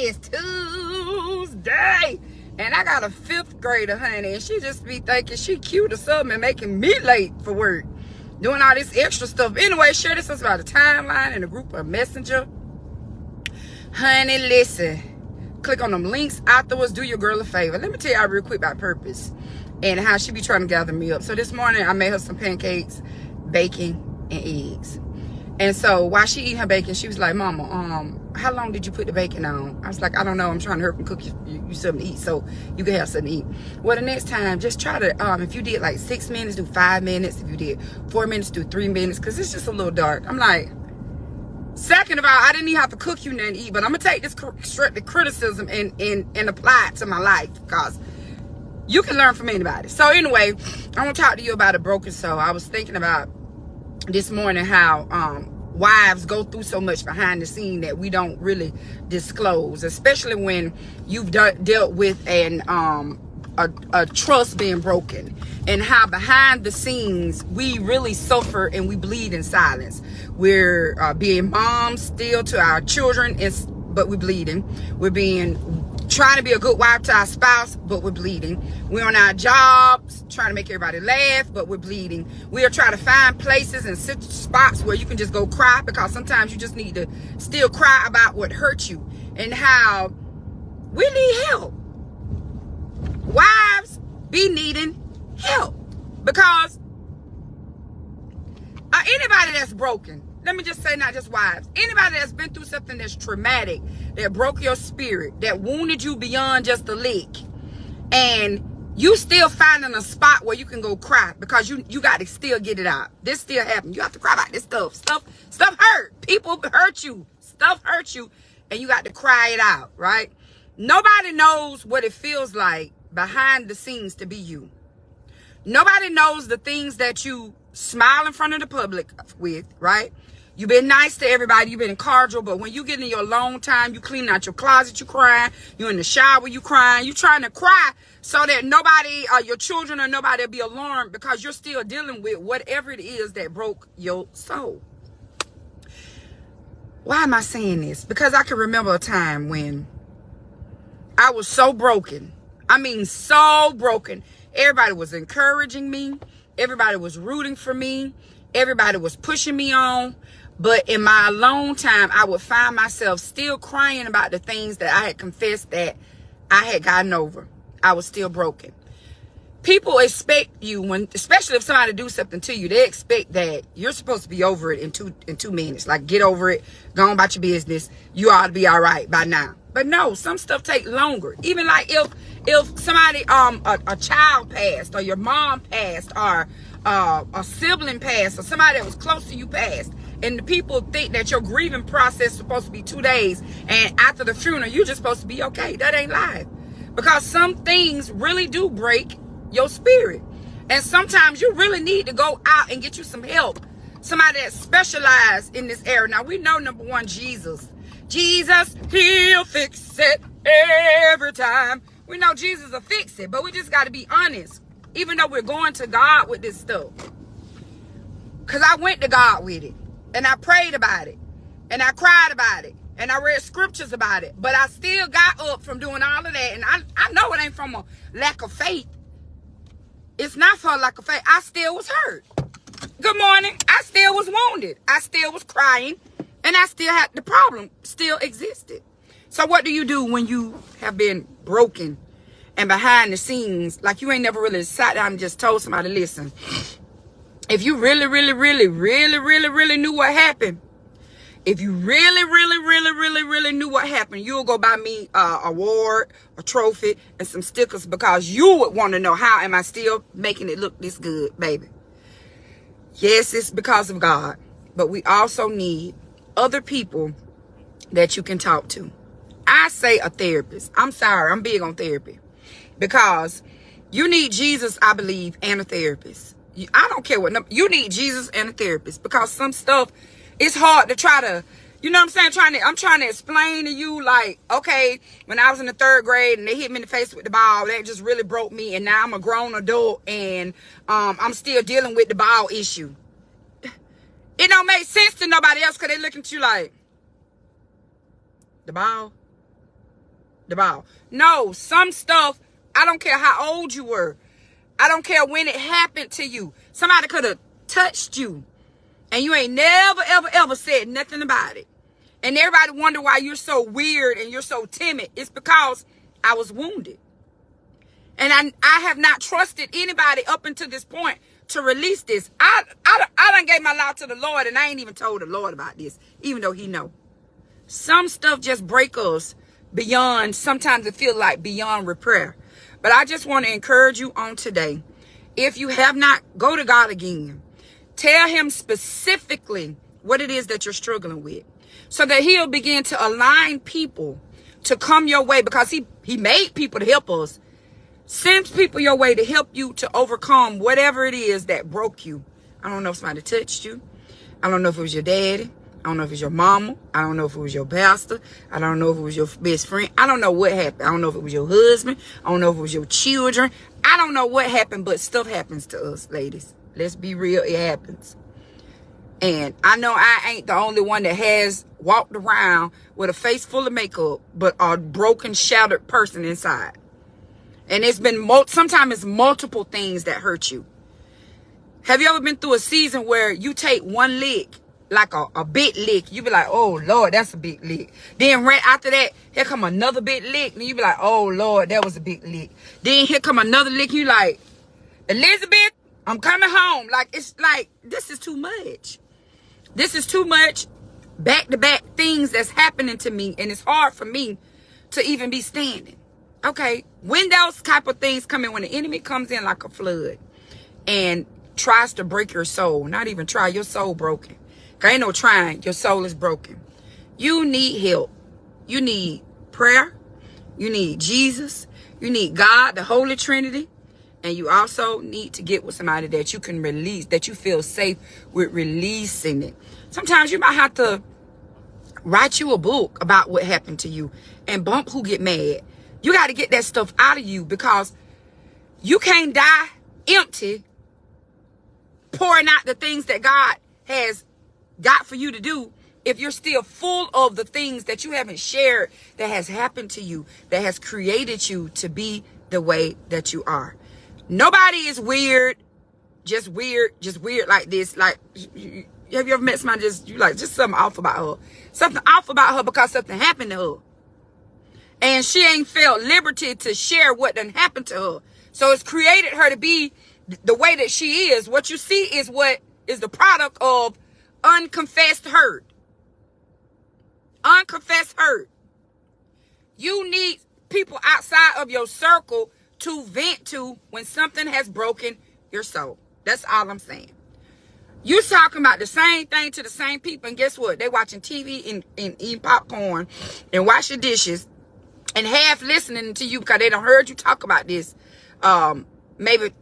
is Tuesday. And I got a 5th grader, honey, and she just be thinking she cute or something and making me late for work. Doing all this extra stuff. Anyway, share this about a timeline in a group of messenger. Honey, listen. Click on them links afterwards. Do your girl a favor. Let me tell y'all real quick about Purpose and how she be trying to gather me up. So this morning, I made her some pancakes, bacon, and eggs. And so while she eating her bacon, she was like, Mama, how long did you put the bacon on? I was like, I don't know. I'm trying to hurry and cook you something to eat so you can have something to eat. Well, the next time, just try to, if you did like 6 minutes, do 5 minutes. If you did 4 minutes, do 3 minutes, because it's just a little dark. I'm like, second of all, I didn't even have to cook you nothing to eat, but I'm going to take this constructive criticism and apply it to my life, because you can learn from anybody. So anyway, I want to talk to you about a broken soul. I was thinking about this morning how wives go through so much behind the scene that we don't really disclose, especially when you've dealt with a trust being broken, and how behind the scenes we really suffer and we bleed in silence. We're being moms still to our children, but we're bleeding. We're trying to be a good wife to our spouse, but we're bleeding. We're on our jobs trying to make everybody laugh, but we're bleeding. We are trying to find places and spots where you can just go cry, because sometimes you just need to still cry about what hurt you, and how we need help. Wives be needing help, because anybody that's broken, let me just say, not just wives, anybody that's been through something that's traumatic, that broke your spirit, that wounded you beyond just a lick, and you still finding a spot where you can go cry, because you got to still get it out. This still happens. You have to cry about this stuff. Stuff hurt. People hurt you. Stuff hurt you, and you got to cry it out, right? Nobody knows what it feels like behind the scenes to be you. Nobody knows the things that you smile in front of the public with, right? You've been nice to everybody. You've been cordial. But when you get in your alone time, you clean out your closet, you crying. You're in the shower, you crying. You're trying to cry so that nobody, your children or nobody will be alarmed, because you're still dealing with whatever it is that broke your soul. Why am I saying this? Because I can remember a time when I was so broken. I mean, so broken. Everybody was encouraging me. Everybody was rooting for me. Everybody was pushing me on. But in my alone time, I would find myself still crying about the things that I had confessed that I had gotten over. I was still broken. People expect you, especially if somebody do something to you, they expect that you're supposed to be over it in two minutes. Like, get over it, go on about your business. You ought to be all right by now. But no, some stuff take longer. Even like if somebody, a child passed, or your mom passed, or a sibling passed, or somebody that was close to you passed, and the people think that your grieving process is supposed to be 2 days, and after the funeral, you're just supposed to be okay. That ain't life. Because some things really do break your spirit. And sometimes you really need to go out and get you some help. Somebody that specializes in this area. Now, we know, number one, Jesus. Jesus, he'll fix it every time. We know Jesus will fix it, but we just got to be honest. Even though we're going to God with this stuff. Because I went to God with it. And I prayed about it. And I cried about it. And I read scriptures about it. But I still got up from doing all of that. And I know it ain't from a lack of faith. It's not for a lack of faith. I still was hurt. Good morning. I still was wounded. I still was crying. And I still had, the problem still existed. So what do you do when you have been broken and behind the scenes? Like, you ain't never really sat down and just told somebody, listen, if you really knew what happened, if you really knew what happened, you'll go buy me a award, a trophy, and some stickers, because you would want to know, how am I still making it look this good, baby? Yes, it's because of God, but we also need other people that you can talk to. I say a therapist. I'm sorry, I'm big on therapy, because you need Jesus, I believe, and a therapist. I don't care what number. You need Jesus and a therapist, because some stuff, it's hard to try to, you know what I'm saying? I'm trying to explain to you, like, okay, when I was in the 3rd grade and they hit me in the face with the ball, that just really broke me. And now I'm a grown adult, and I'm still dealing with the ball issue. It don't make sense to nobody else, because they looking at you like, the ball? the ball. No, some stuff, I don't care how old you were. I don't care when it happened to you. Somebody could have touched you and you ain't never, ever, ever said nothing about it. And everybody wonder why you're so weird and you're so timid. It's because I was wounded. And I have not trusted anybody up until this point to release this. I done gave my life to the Lord, and I ain't even told the Lord about this, even though he know. Some stuff just break us beyond, sometimes it feel like beyond repair. But I just want to encourage you on today. If you have not, go to God again. Tell him specifically what it is that you're struggling with, so that he'll begin to align people to come your way, because he made people to help us. Send people your way to help you to overcome whatever it is that broke you. I don't know if somebody touched you. I don't know if it was your daddy. I don't know if it was your mama. I don't know if it was your pastor. I don't know if it was your best friend. I don't know what happened. I don't know if it was your husband. I don't know if it was your children. I don't know what happened, but stuff happens to us, ladies. Let's be real. It happens. And I know I ain't the only one that has walked around with a face full of makeup, but a broken, shattered person inside. And it's been, sometimes it's multiple things that hurt you. Have you ever been through a season where you take one lick, like a big lick, you be like, oh Lord, that's a big lick. Then right after that, here come another big lick, and you be like, oh Lord, that was a big lick. Then here come another lick, you like, Elizabeth, I'm coming home. Like, it's like, this is too much. This is too much back-to-back things that's happening to me, and it's hard for me to even be standing. Okay, when those type of things come in, when the enemy comes in like a flood and tries to break your soul, not even try, your soul broken. Ain't no trying, your soul is broken. You need help. You need prayer. You need Jesus. You need God, the Holy Trinity. And you also need to get with somebody that you can release, that you feel safe with releasing it. Sometimes you might have to write you a book about what happened to you and bump who get mad. You got to get that stuff out of you, because you can't die empty pouring out the things that God has got for you to do if you're still full of the things that you haven't shared, that has happened to you, that has created you to be the way that you are. Nobody is weird, just weird like this. Like, have you ever met somebody just something off about her? Something off about her because something happened to her. And she ain't felt liberty to share what done happened to her. So it's created her to be the way that she is. What you see is what is the product of unconfessed hurt. Unconfessed hurt. You need people outside of your circle to vent to when something has broken your soul. That's all I'm saying. You talking about the same thing to the same people, and guess what? They watching TV and eating popcorn and washing dishes and half listening to you because they done heard you talk about this maybe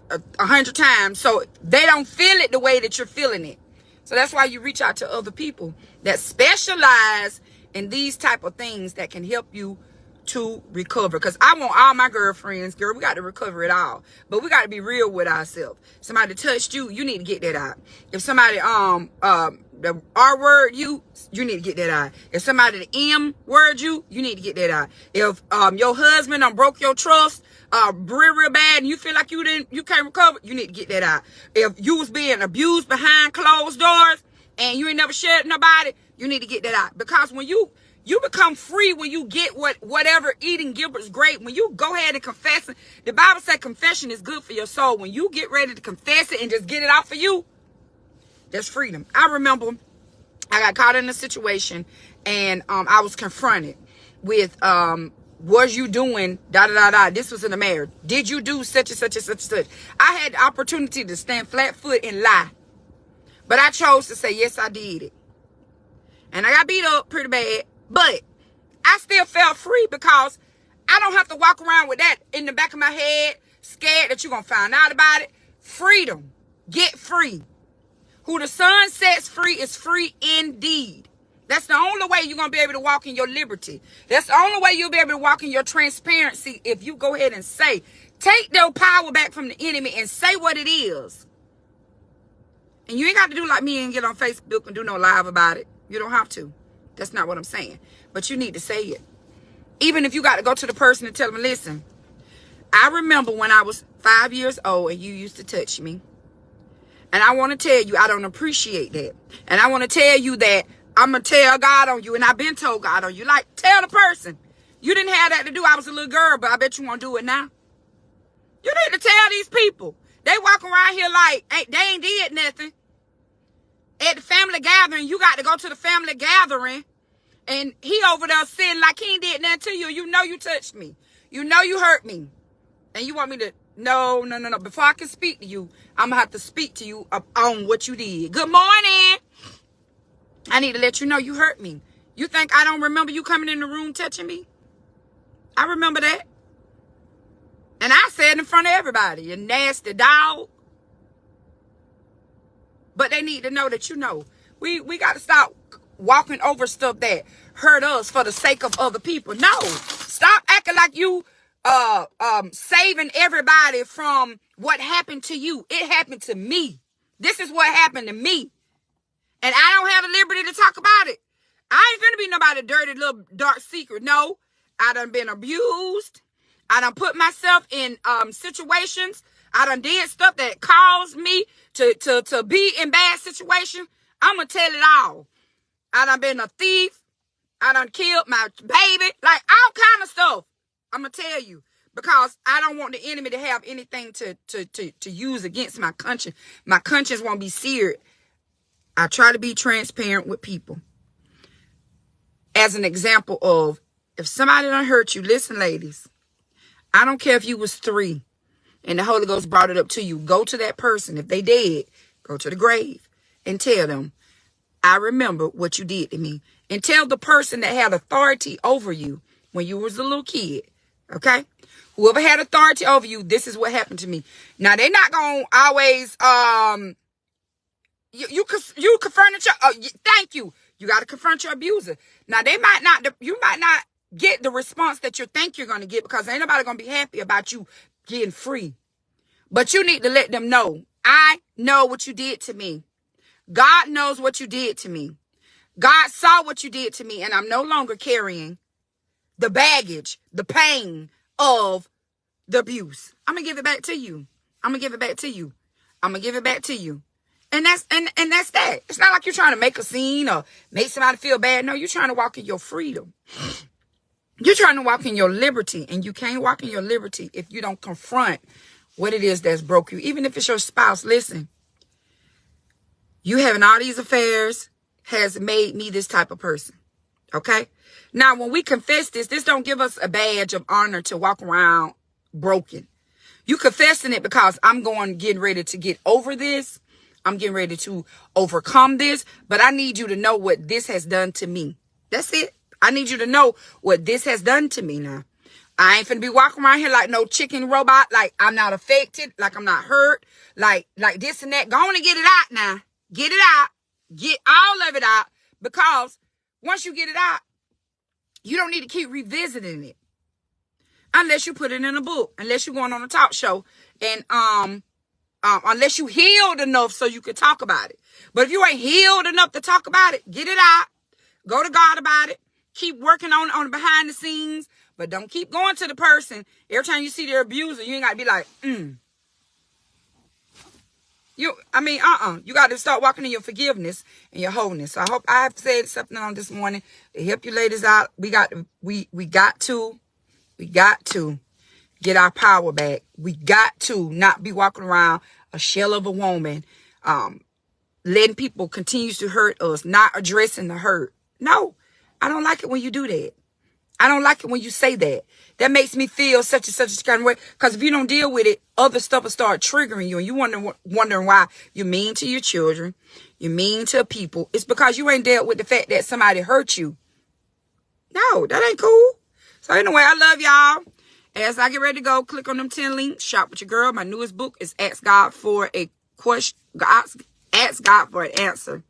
100 times. So they don't feel it the way that you're feeling it. So that's why you reach out to other people that specialize in these type of things that can help you to recover. Because I want all my girlfriends, girl, we got to recover it all. But we got to be real with ourselves. Somebody touched you, you need to get that out. If somebody the R word you need to get that out. If somebody the M word you need to get that out. If your husband broke your trust real bad and you feel like you can't recover, you need to get that out. If you was being abused behind closed doors and you ain't never shared nobody, you need to get that out. Because when you become free, when you get whatever eating Gilbert's grape, when you go ahead and confess it, the Bible said confession is good for your soul. When you get ready to confess it and just get it out for you, that's freedom. I remember I got caught in a situation and I was confronted with, was you doing da-da-da-da? This was in the marriage. Did you do such and such and such and such? I had the opportunity to stand flat foot and lie. But I chose to say, yes, I did it. And I got beat up pretty bad. But I still felt free because I don't have to walk around with that in the back of my head, scared that you're going to find out about it. Freedom. Get free. Who the Son sets free is free indeed. That's the only way you're going to be able to walk in your liberty. That's the only way you'll be able to walk in your transparency if you go ahead and say, take their power back from the enemy and say what it is. And you ain't got to do like me and get on Facebook and do no live about it. You don't have to. That's not what I'm saying. But you need to say it. Even if you got to go to the person and tell them, listen, I remember when I was 5 years old and you used to touch me. And I want to tell you, I don't appreciate that. And I want to tell you that I'm going to tell God on you. And I've been told God on you. Like, tell the person. You didn't have that to do. I was a little girl, but I bet you won't do it now. You need to tell these people. They walk around here like they ain't did nothing. At the family gathering, you got to go to the family gathering. And he over there sitting like he ain't did nothing to you. You know you touched me. You know you hurt me. And you want me to... No. Before I can speak to you, I'm going to have to speak to you on what you did. Good morning. I need to let you know you hurt me. You think I don't remember you coming in the room touching me? I remember that. And I said in front of everybody, you nasty dog. But they need to know that you know. We got to stop walking over stuff that hurt us for the sake of other people. No. Stop acting like you saving everybody from what happened to you. It happened to me. This is what happened to me. And I don't have the liberty to talk about it. I ain't finna be nobody dirty little dark secret. No. I done been abused. I done put myself in situations. I done did stuff that caused me to be in bad situations. I'm gonna tell it all. I done been a thief. I done killed my baby. Like all kind of stuff. I'm going to tell you, because I don't want the enemy to have anything to use against my conscience. My conscience won't be seared. I try to be transparent with people. As an example of, if somebody done hurt you, listen, ladies, I don't care if you was 3 and the Holy Ghost brought it up to you. Go to that person. If they dead, go to the grave and tell them, I remember what you did to me. And tell the person that had authority over you when you was a little kid. Okay? Whoever had authority over you, this is what happened to me. Now, they're not going to always, you confront your, thank you. You got to confront your abuser. Now, you might not get the response that you think you're going to get, because ain't nobody going to be happy about you getting free. But you need to let them know, I know what you did to me. God knows what you did to me. God saw what you did to me, and I'm no longer carrying the baggage, the pain of the abuse. I'm going to give it back to you. I'm going to give it back to you. I'm going to give it back to you. And that's that. It's not like you're trying to make a scene or make somebody feel bad. No, you're trying to walk in your freedom. You're trying to walk in your liberty, and you can't walk in your liberty if you don't confront what it is that's broke you. Even if it's your spouse, listen, you having all these affairs has made me this type of person. Okay? Now, when we confess this don't give us a badge of honor to walk around broken. You confessing it because I'm getting ready to get over this. I'm getting ready to overcome this. But I need you to know what this has done to me. That's it. I need you to know what this has done to me now. I ain't finna be walking around here like no chicken robot. Like I'm not affected. Like I'm not hurt. Like this and that. Go on and get it out now. Get it out. Get all of it out. Because once you get it out, you don't need to keep revisiting it. Unless you put it in a book. Unless you're going on a talk show. And unless you healed enough so you could talk about it. But if you ain't healed enough to talk about it, get it out. Go to God about it. Keep working on behind the scenes. But don't keep going to the person. Every time you see their abuser, you ain't got to be like, You got to start walking in your forgiveness and your wholeness. So I hope I've said something on this morning to help you ladies out. We got to get our power back. We got to not be walking around a shell of a woman, letting people continue to hurt us, not addressing the hurt. No, I don't like it when you do that. I don't like it when you say that. That makes me feel such and such a kind of way. Because if you don't deal with it, other stuff will start triggering you. And you wondering why you're mean to your children. You're mean to people. It's because you ain't dealt with the fact that somebody hurt you. No, that ain't cool. So anyway, I love y'all. As I get ready to go, click on them 10 links. Shop with your girl. My newest book is Ask God for a Question. Ask God for an answer.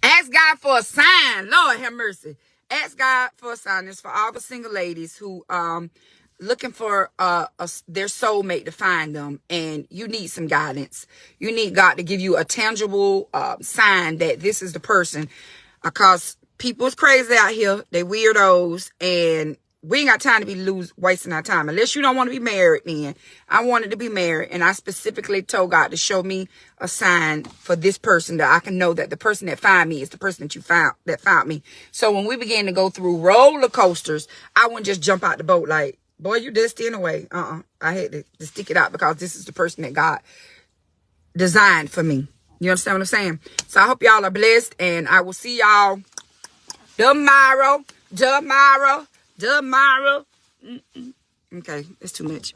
Ask God for a sign. Lord have mercy. Ask God for a sign. It's for all the single ladies who looking for their soulmate to find them, and you need some guidance. You need God to give you a tangible sign that this is the person, because People is crazy out here. They weirdos. And we ain't got time to be wasting our time. Unless you don't want to be married, then. I wanted to be married. And I specifically told God to show me a sign for this person that I can know that the person that found me is the person that found me. So when we began to go through roller coasters, I wouldn't just jump out the boat like, boy, you just in a way. I had to stick it out because this is the person that God designed for me. You understand what I'm saying? So I hope y'all are blessed. And I will see y'all tomorrow. Okay, it's too much.